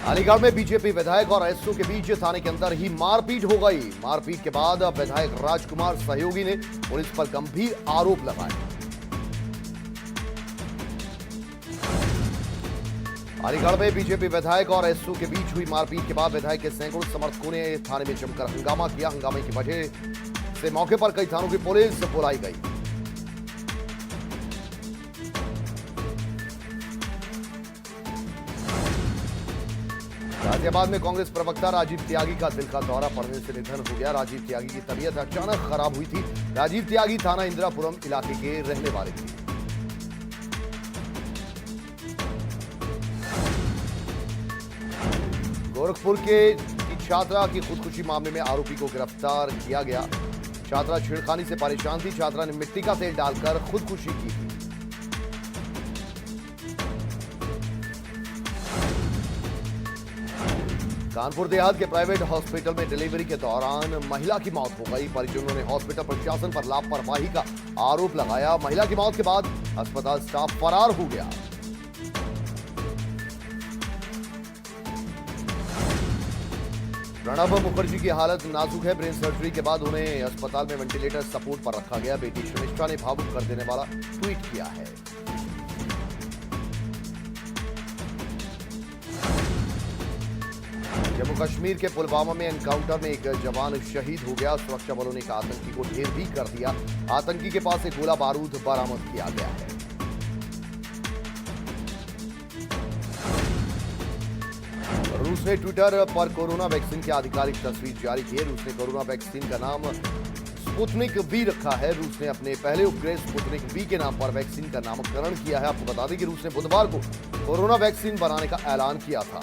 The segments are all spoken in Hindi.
अलीगढ़ में बीजेपी विधायक और एसओ के बीच थाने के अंदर ही मारपीट हो गई। मारपीट के बाद विधायक राजकुमार सहयोगी ने पुलिस पर गंभीर आरोप लगाए। अलीगढ़ में बीजेपी विधायक और एसओ के बीच हुई मारपीट के बाद विधायक के सैकड़ों समर्थकों ने थाने में जमकर हंगामा किया। हंगामे की वजह से मौके पर कई थानों की पुलिस बुलाई गई। गाजियाबाद में कांग्रेस प्रवक्ता राजीव त्यागी का दिल का दौरा पड़ने से निधन हो गया। राजीव त्यागी की तबीयत अचानक खराब हुई थी। राजीव त्यागी थाना इंदिरापुरम इलाके के रहने वाले थे। गोरखपुर के छात्रा की खुदकुशी मामले में आरोपी को गिरफ्तार किया गया। छात्रा छेड़खानी से परेशान थी। छात्रा ने मिट्टी का तेल डालकर खुदकुशी की थी। कानपुर देहात के प्राइवेट हॉस्पिटल में डिलीवरी के दौरान महिला की मौत हो गई। परिजनों ने हॉस्पिटल प्रशासन पर लापरवाही का आरोप लगाया। महिला की मौत के बाद अस्पताल स्टाफ फरार हो गया। प्रणब मुखर्जी की हालत नाजुक है। ब्रेन सर्जरी के बाद उन्हें अस्पताल में वेंटिलेटर सपोर्ट पर रखा गया। बेटी शर्मिष्ठा ने भावुक कर देने वाला ट्वीट किया है। जम्मू कश्मीर के पुलवामा में एनकाउंटर में एक जवान शहीद हो गया। सुरक्षा बलों ने एक आतंकी को ढेर भी कर दिया। आतंकी के पास से गोला बारूद बरामद किया गया है। रूस ने ट्विटर पर कोरोना वैक्सीन की आधिकारिक तस्वीर जारी की है। रूस ने कोरोना वैक्सीन का नाम स्पुतनिक वी रखा है। रूस ने अपने पहले उपग्रह स्पुतनिक वी के नाम पर वैक्सीन का नामकरण किया है। आपको बता दें कि रूस ने बुधवार को कोरोना वैक्सीन बनाने का ऐलान किया था।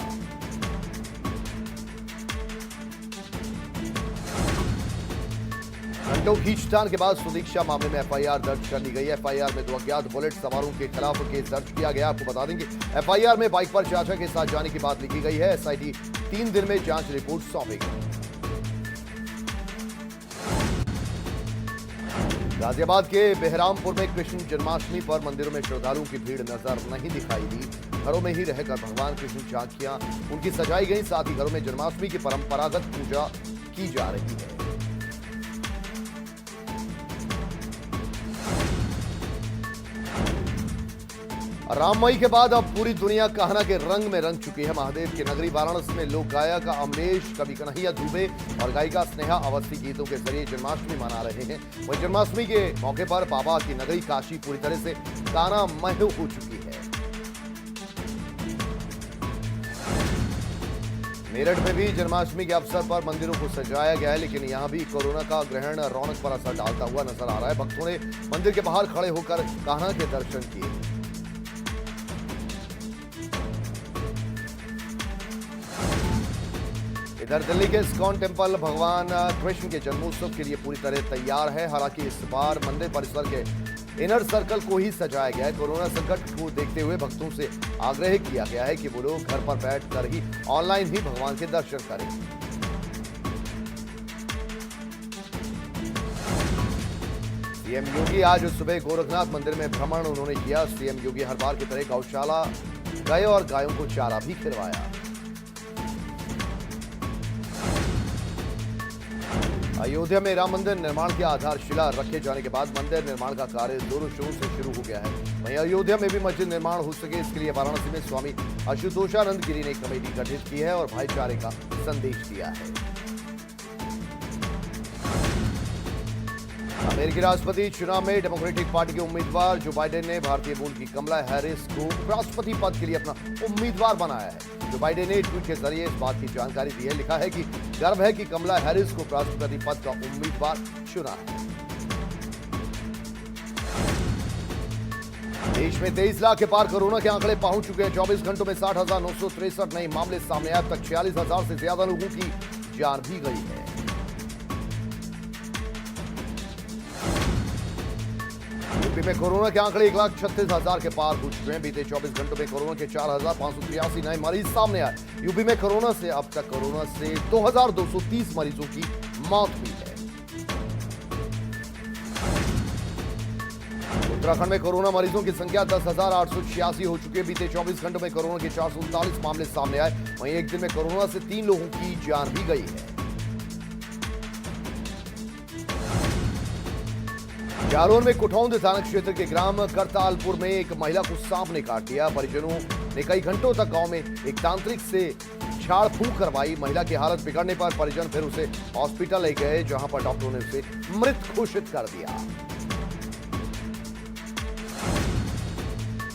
घंटों खींचतान के बाद सुदीक्षा मामले में एफआईआर दर्ज कर ली गई है। एफआईआर में 2 अज्ञात बुलेट सवारों के खिलाफ केस दर्ज किया गया। आपको बता देंगे एफआईआर में बाइक पर चाचा के साथ जाने की बात लिखी गई है। एसआईटी 3 दिन में जांच रिपोर्ट सौंपेगी। गाजियाबाद के बहरामपुर में कृष्ण जन्माष्टमी पर मंदिरों में श्रद्धालुओं की भीड़ नजर नहीं दिखाई दी। घरों में ही रहकर भगवान कृष्ण की झांकियां उनकी सजाई गई। साथ ही घरों में जन्माष्टमी की परंपरागत पूजा की जा रही है। राममई के बाद अब पूरी दुनिया कहना के रंग में रंग चुकी है। महादेव की नगरी वाराणसी में लोक गायक अमलेश, कवि कन्हैया दुबे और गायिका स्नेहा अवस्थी गीतों के जरिए जन्माष्टमी मना रहे हैं। वहीं जन्माष्टमी के मौके पर बाबा की नगरी काशी पूरी तरह से गानामय हो चुकी है। मेरठ में भी जन्माष्टमी के अवसर पर मंदिरों को सजाया गया है, लेकिन यहां भी कोरोना का ग्रहण रौनक पर असर डालता हुआ नजर आ रहा है। भक्तों ने मंदिर के बाहर खड़े होकर कान्हा के दर्शन किए। इधर दिल्ली के इस्कॉन टेम्पल भगवान कृष्ण के जन्मोत्सव के लिए पूरी तरह तैयार है। हालांकि इस बार मंदिर परिसर के इनर सर्कल को ही सजाया गया है। कोरोना संकट को देखते हुए भक्तों से आग्रह किया गया है कि वो लोग घर पर बैठकर ही ऑनलाइन ही भगवान के दर्शन करें। सीएम योगी आज सुबह गोरखनाथ मंदिर में भ्रमण उन्होंने किया। सीएम योगी हर बार की तरह गौशाला गए और गायों को चारा भी खिलवाया। अयोध्या में राम मंदिर निर्माण की आधारशिला रखे जाने के बाद मंदिर निर्माण का कार्य जोरों शोरों से शुरू हो गया है। वहीं अयोध्या में भी मस्जिद निर्माण हो सके, इसके लिए वाराणसी में स्वामी आशुतोषानंद गिरी ने कमेटी गठित की है और भाईचारे का संदेश दिया है। अमेरिकी राष्ट्रपति चुनाव में डेमोक्रेटिक पार्टी के उम्मीदवार जो बाइडेन ने भारतीय मूल की कमला हैरिस को उपराष्ट्रपति पद के लिए अपना उम्मीदवार बनाया है। जो बाइडेन ने ट्वीट के जरिए इस बात की जानकारी दी है। लिखा है कि गर्व है कि कमला हैरिस को राष्ट्रपति पद का उम्मीदवार चुना है। देश में 23 लाख के पार कोरोना के आंकड़े पहुंच चुके हैं। 24 घंटों में 60,963 नए मामले सामने आए। अब तक 46,000 से ज्यादा लोगों की जान भी गई है। यूपी में कोरोना के आंकड़े 1,36,000 के पार हो चुके हैं। बीते 24 घंटों में कोरोना के 4,583 नए मरीज सामने आए। यूपी में कोरोना से अब तक कोरोना से 2,230 मरीजों की मौत हुई है। उत्तराखंड में कोरोना मरीजों की संख्या 10,886 हो चुकी है। बीते 24 घंटों में कोरोना के 439 मामले सामने आए। वहीं एक दिन में कोरोना से 3 लोगों की जान भी गई है। जालौर में कुठौंद थाना क्षेत्र के ग्राम करतालपुर में एक महिला को सांप ने काट लिया। परिजनों ने कई घंटों तक गांव में एक तांत्रिक से झाड़ फूंक करवाई। महिला की हालत बिगड़ने पर परिजन फिर उसे हॉस्पिटल ले गए, जहां पर डॉक्टरों ने उसे मृत घोषित कर दिया।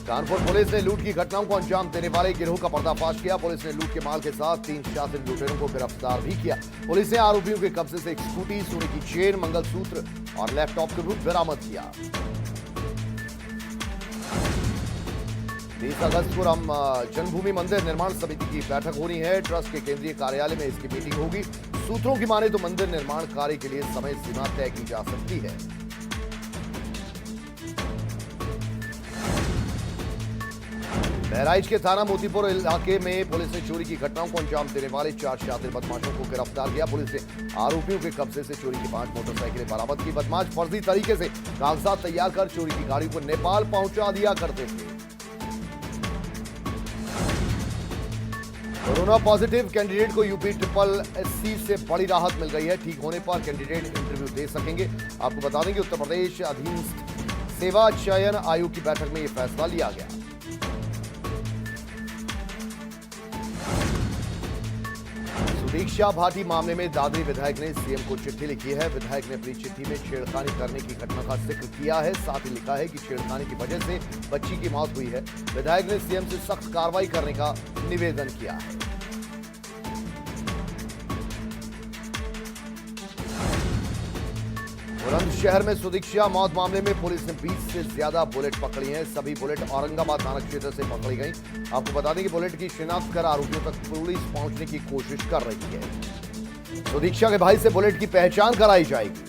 कानपुर पुलिस ने लूट की घटनाओं को अंजाम देने वाले गिरोह का पर्दाफाश किया। पुलिस ने लूट के माल के साथ 3 शातिर लुटेरों को गिरफ्तार भी किया। पुलिस ने आरोपियों के कब्जे से एक स्कूटी, सोने की चेन, मंगलसूत्र और लैपटॉप के रूप बरामद किया। 30 अगस्त को राम जन्मभूमि मंदिर निर्माण समिति की बैठक होनी है। ट्रस्ट के केंद्रीय कार्यालय में इसकी मीटिंग होगी। सूत्रों की माने तो मंदिर निर्माण कार्य के लिए समय सीमा तय की जा सकती है। बहराइच के थाना मोतीपुर इलाके में पुलिस ने चोरी की घटनाओं को अंजाम देने वाले 4 शातिर बदमाशों को गिरफ्तार किया। पुलिस ने आरोपियों के कब्जे से चोरी की 5 मोटरसाइकिलें बरामद की। बदमाश फर्जी तरीके से कागजात तैयार कर चोरी की गाड़ी को नेपाल पहुंचा दिया करते थे। कोरोना पॉजिटिव कैंडिडेट को यूपी SSC से बड़ी राहत मिल गई है। ठीक होने पर कैंडिडेट इंटरव्यू दे सकेंगे। आपको बता दें कि उत्तर प्रदेश अधीनस्थ सेवा चयन आयोग की बैठक में यह फैसला लिया गया। दीक्षा भाटी मामले में दादरी विधायक ने सीएम को चिट्ठी लिखी है। विधायक ने अपनी चिट्ठी में छेड़खानी करने की घटना का जिक्र किया है। साथ ही लिखा है कि छेड़खानी की वजह से बच्ची की मौत हुई है। विधायक ने सीएम से सख्त कार्रवाई करने का निवेदन किया है। बुलंदशहर में सुदीक्षा मौत मामले में पुलिस ने 20 से ज्यादा बुलेट पकड़ी हैं। सभी बुलेट औरंगाबाद थाना क्षेत्र से पकड़ी गई। आपको बता दें कि बुलेट की शिनाख्त कर आरोपियों तक पुलिस पहुंचने की कोशिश कर रही है। सुदीक्षा के भाई से बुलेट की पहचान कराई जाएगी।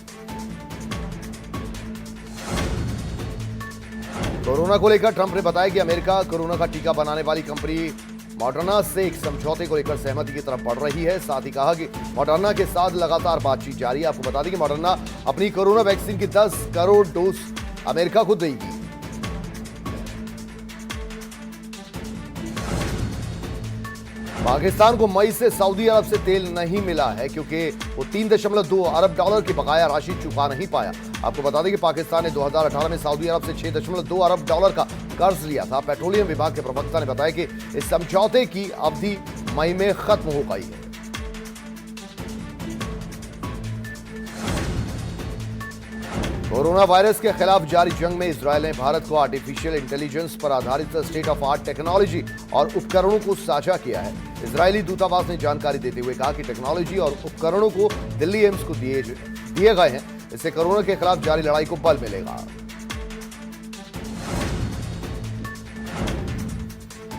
कोरोना को लेकर ट्रंप ने बताया कि अमेरिका कोरोना का टीका बनाने वाली कंपनी मॉडर्ना से एक समझौते को लेकर सहमति की तरफ बढ़ रही है। साथ ही कहा कि मॉडर्ना के साथ लगातार बातचीत जारी है। आपको बता दें कि मॉडर्ना अपनी कोरोना वैक्सीन की 10 करोड़ डोज अमेरिका को देगी। पाकिस्तान को मई से सऊदी अरब से तेल नहीं मिला है क्योंकि वो $3.2 अरब की बकाया राशि चुका नहीं पाया। आपको बता दें कि पाकिस्तान ने 2018 में सऊदी अरब से $6.2 अरब का कर्ज लिया था। पेट्रोलियम विभाग के प्रवक्ता ने बताया कि इस समझौते की अवधि मई में खत्म हो गई है। कोरोना वायरस के खिलाफ जारी जंग में इजरायल ने भारत को आर्टिफिशियल इंटेलिजेंस पर आधारित स्टेट ऑफ आर्ट टेक्नोलॉजी और उपकरणों को साझा किया है। इजरायली दूतावास ने जानकारी देते हुए कहा कि टेक्नोलॉजी और उपकरणों को दिल्ली एम्स को दिए गए हैं। इससे कोरोना के खिलाफ जारी लड़ाई को बल मिलेगा।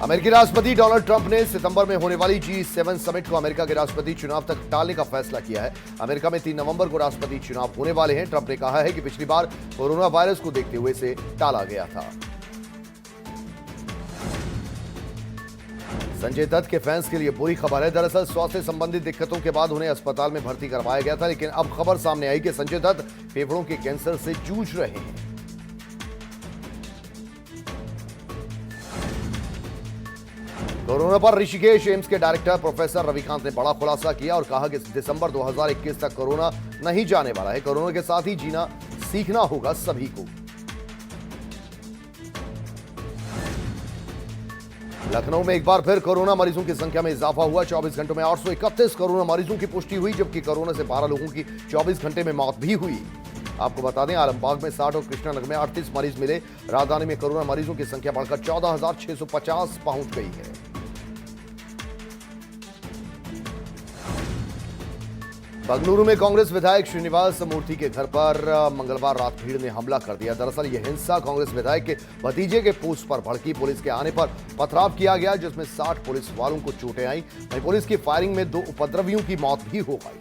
अमेरिकी राष्ट्रपति डोनाल्ड ट्रंप ने सितंबर में होने वाली G7 समिट को अमेरिका के राष्ट्रपति चुनाव तक टालने का फैसला किया है। अमेरिका में 3 नवंबर को राष्ट्रपति चुनाव होने वाले हैं। ट्रंप ने कहा है कि पिछली बार कोरोना वायरस को देखते हुए इसे टाला गया था। संजय दत्त के फैंस के लिए बुरी खबर है। दरअसल स्वास्थ्य संबंधी दिक्कतों के बाद उन्हें अस्पताल में भर्ती करवाया गया था, लेकिन अब खबर सामने आई कि संजय दत्त फेफड़ों के कैंसर से जूझ रहे हैं। कोरोना पर ऋषिकेश एम्स के डायरेक्टर प्रोफेसर रविकांत ने बड़ा खुलासा किया और कहा कि दिसंबर 2021 तक कोरोना नहीं जाने वाला है। कोरोना के साथ ही जीना सीखना होगा सभी को। लखनऊ में एक बार फिर कोरोना मरीजों की संख्या में इजाफा हुआ। 24 घंटों में 831 कोरोना मरीजों की पुष्टि हुई, जबकि कोरोना से 12 लोगों की 24 घंटे में मौत भी हुई। आपको बता दें, आलमबाग में 60 और कृष्णानगर में 38 मरीज मिले। राजधानी में कोरोना मरीजों की संख्या बढ़कर 14,650 पहुंच गई है। बंगलुरु में कांग्रेस विधायक श्रीनिवास मूर्ति के घर पर मंगलवार रात भीड़ ने हमला कर दिया। दरअसल यह हिंसा कांग्रेस विधायक के भतीजे के पोस्ट पर भड़की। पुलिस के आने पर पथराव किया गया, जिसमें 60 पुलिस वालों को चोटें आई। वहीं पुलिस की फायरिंग में 2 उपद्रवियों की मौत भी हो गई।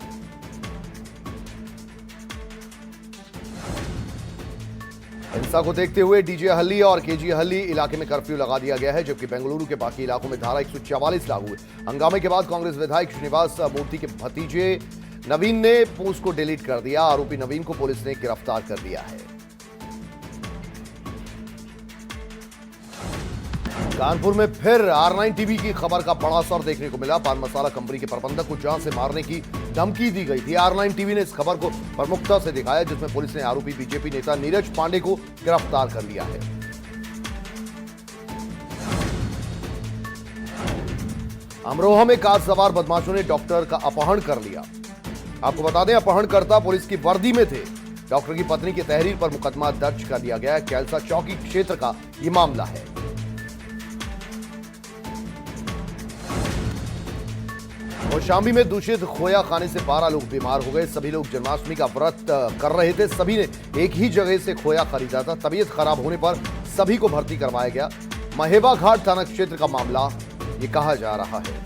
हिंसा को देखते हुए डीजे हल्ली और केजी हल्ली इलाके में कर्फ्यू लगा दिया गया है, जबकि बेंगलुरु के बाकी इलाकों में धारा 144 लागू है। हंगामे के बाद कांग्रेस विधायक श्रीनिवास मूर्ति के भतीजे नवीन ने पोस्ट को डिलीट कर दिया। आरोपी नवीन को पुलिस ने गिरफ्तार कर लिया है। कानपुर में फिर R9 टीवी की खबर का बड़ा असर देखने को मिला। पान मसाला कंपनी के प्रबंधक को जान से मारने की धमकी दी गई थी। R9 टीवी ने इस खबर को प्रमुखता से दिखाया, जिसमें पुलिस ने आरोपी बीजेपी नेता नीरज पांडे को गिरफ्तार कर लिया है। अमरोहा में कार सवार बदमाशों ने डॉक्टर का अपहरण कर लिया। आपको बता दें, अपहरणकर्ता पुलिस की वर्दी में थे। डॉक्टर की पत्नी की तहरीर पर मुकदमा दर्ज कर लिया गया है। कैलसा चौकी क्षेत्र का यह मामला है। कौशाम्बी में दूषित खोया खाने से 12 लोग बीमार हो गए। सभी लोग जन्माष्टमी का व्रत कर रहे थे। सभी ने एक ही जगह से खोया खरीदा था। तबीयत खराब होने पर सभी को भर्ती करवाया गया। महेबा घाट थाना क्षेत्र का मामला ये कहा जा रहा है।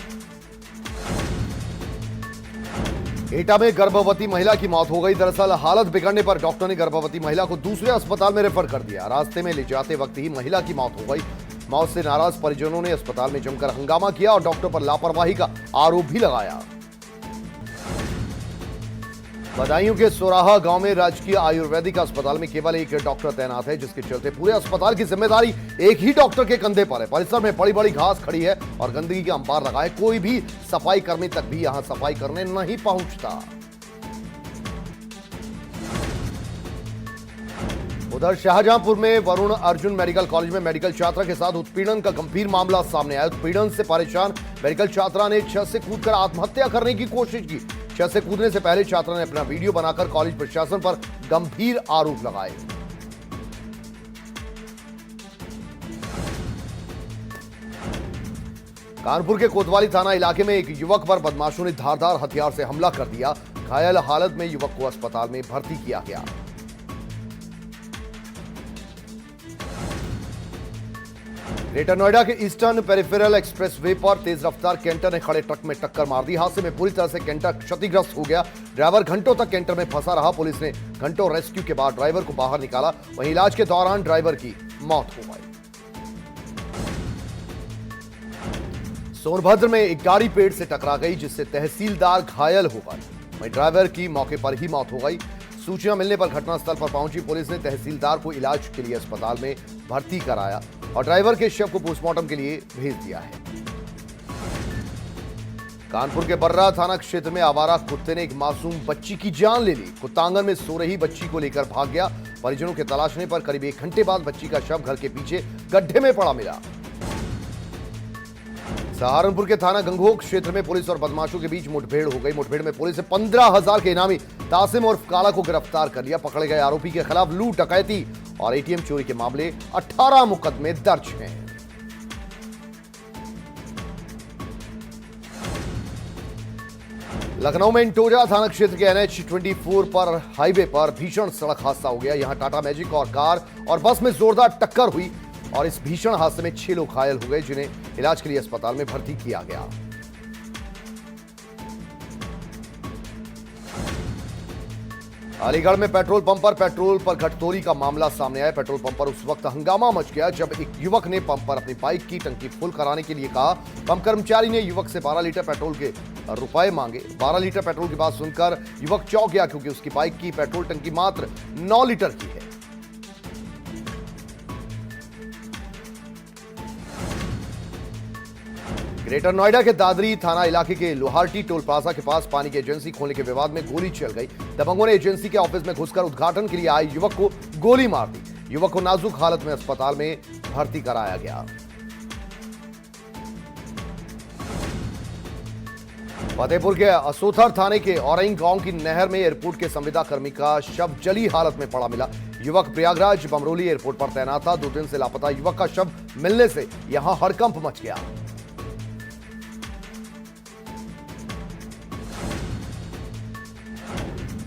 एटा में गर्भवती महिला की मौत हो गई। दरअसल हालत बिगड़ने पर डॉक्टर ने गर्भवती महिला को दूसरे अस्पताल में रेफर कर दिया। रास्ते में ले जाते वक्त ही महिला की मौत हो गई। मौत से नाराज परिजनों ने अस्पताल में जमकर हंगामा किया और डॉक्टर पर लापरवाही का आरोप भी लगाया। बदायूं के सोराहा गांव में राजकीय आयुर्वेदिक अस्पताल में केवल एक डॉक्टर तैनात है, जिसके चलते पूरे अस्पताल की जिम्मेदारी एक ही डॉक्टर के कंधे पर है। परिसर में बड़ी बड़ी घास खड़ी है और गंदगी के अंबार लगाए। कोई भी सफाई कर्मी तक भी यहां सफाई करने नहीं पहुंचता। उधर शाहजहांपुर में वरुण अर्जुन मेडिकल कॉलेज में मेडिकल छात्रा के साथ उत्पीड़न का गंभीर मामला सामने आया। उत्पीड़न से परेशान मेडिकल छात्रा ने छत से कूदकर आत्महत्या करने की कोशिश की। छत से कूदने से पहले छात्रा ने अपना वीडियो बनाकर कॉलेज प्रशासन पर गंभीर आरोप लगाए। कानपुर के कोतवाली थाना इलाके में एक युवक पर बदमाशों ने धारदार हथियार से हमला कर दिया। घायल हालत में युवक को अस्पताल में भर्ती किया गया। ग्रेटर नोएडा के ईस्टर्न पेरिफेरल एक्सप्रेसवे पर तेज रफ्तार कैंटर ने खड़े ट्रक में टक्कर मार दी। हादसे में पूरी तरह से कैंटर क्षतिग्रस्त हो गया। ड्राइवर घंटों तक कैंटर में फंसा रहा। पुलिस ने घंटों रेस्क्यू के बाद ड्राइवर को बाहर निकाला। वहीं इलाज के दौरान ड्राइवर की मौत हो गई। सोनभद्र में एक गाड़ी पेड़ से टकरा गई, जिससे तहसीलदार घायल हो गए। वहीं ड्राइवर की मौके पर ही मौत हो गई। सूचना मिलने पर घटनास्थल पर पहुंची पुलिस ने तहसीलदार को इलाज के लिए अस्पताल में भर्ती कराया और ड्राइवर के शव को पोस्टमार्टम के लिए भेज दिया है। कानपुर के बर्रा थाना क्षेत्र में आवारा कुत्ते ने एक मासूम बच्ची की जान ले ली। कुत्ता आंगन में सो रही बच्ची को लेकर भाग गया। परिजनों के तलाशने पर करीब 1 घंटे बाद बच्ची का शव घर के पीछे गड्ढे में पड़ा मिला। सहारनपुर के थाना गंगोह क्षेत्र में पुलिस और बदमाशों के बीच मुठभेड़ हो गई। मुठभेड़ में पुलिस ने 15,000 के इनामी तासिम उर्फ काला को गिरफ्तार कर लिया। पकड़े गए आरोपी के खिलाफ लूट, डकैती और एटीएम चोरी के मामले 18 मुकदमे दर्ज हैं। लखनऊ में इंटोजा थाना क्षेत्र के NH-24 पर हाईवे पर भीषण सड़क हादसा हो गया। यहां टाटा मैजिक और कार और बस में जोरदार टक्कर हुई और इस भीषण हादसे में 6 लोग घायल हो गए, जिन्हें इलाज के लिए अस्पताल में भर्ती किया गया। अलीगढ़ में पेट्रोल पंप पर घटतोड़ी का मामला सामने आया। पेट्रोल पंप पर उस वक्त हंगामा मच गया जब एक युवक ने पंप पर अपनी बाइक की टंकी फुल कराने के लिए कहा। पंप कर्मचारी ने युवक से 12 लीटर पेट्रोल के रुपए मांगे। 12 लीटर पेट्रोल की बात सुनकर युवक चौंक गया, क्योंकि उसकी बाइक की पेट्रोल टंकी मात्र 9 लीटर की है। ग्रेटर नोएडा के दादरी थाना इलाके के लोहारटी टोल प्लाजा के पास पानी की एजेंसी खोलने के विवाद में गोली चल गई। दबंगों ने एजेंसी के ऑफिस में घुसकर उद्घाटन के लिए आए युवक को गोली मार दी। युवक को नाजुक हालत में अस्पताल में भर्ती कराया गया। फतेहपुर के असोथर थाने के औरंग गांव की नहर में एयरपोर्ट के संविदा कर्मी का शव जली हालत में पड़ा मिला। युवक प्रयागराज बमरोली एयरपोर्ट पर तैनात था। 2 दिन से लापता युवक का शव मिलने से यहां हड़कंप मच गया।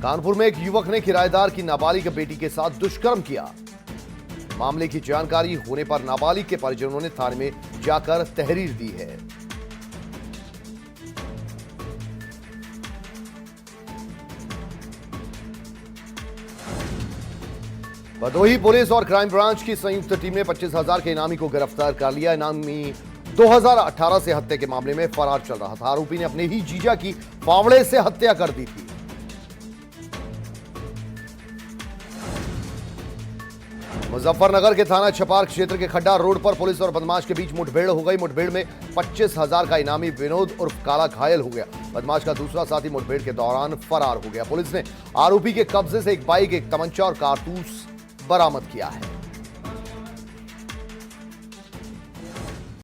कानपुर में एक युवक ने किराएदार की नाबालिग बेटी के साथ दुष्कर्म किया। मामले की जानकारी होने पर नाबालिग के परिजनों ने थाने में जाकर तहरीर दी है। भदोही पुलिस और क्राइम ब्रांच की संयुक्त टीम ने 25,000 के इनामी को गिरफ्तार कर लिया। इनामी 2018 से हत्या के मामले में फरार चल रहा था। आरोपी ने अपने ही जीजा की फावड़े से हत्या कर दी थी। मुजफ्फरनगर के थाना छपार क्षेत्र के खड्डा रोड पर पुलिस और बदमाश के बीच मुठभेड़ हो गई। मुठभेड़ में 25,000 का इनामी विनोद उर्फ काला घायल हो गया। बदमाश का दूसरा साथी मुठभेड़ के दौरान फरार हो गया। पुलिस ने आरोपी के कब्जे से एक बाइक, एक तमंचा और कारतूस बरामद किया है।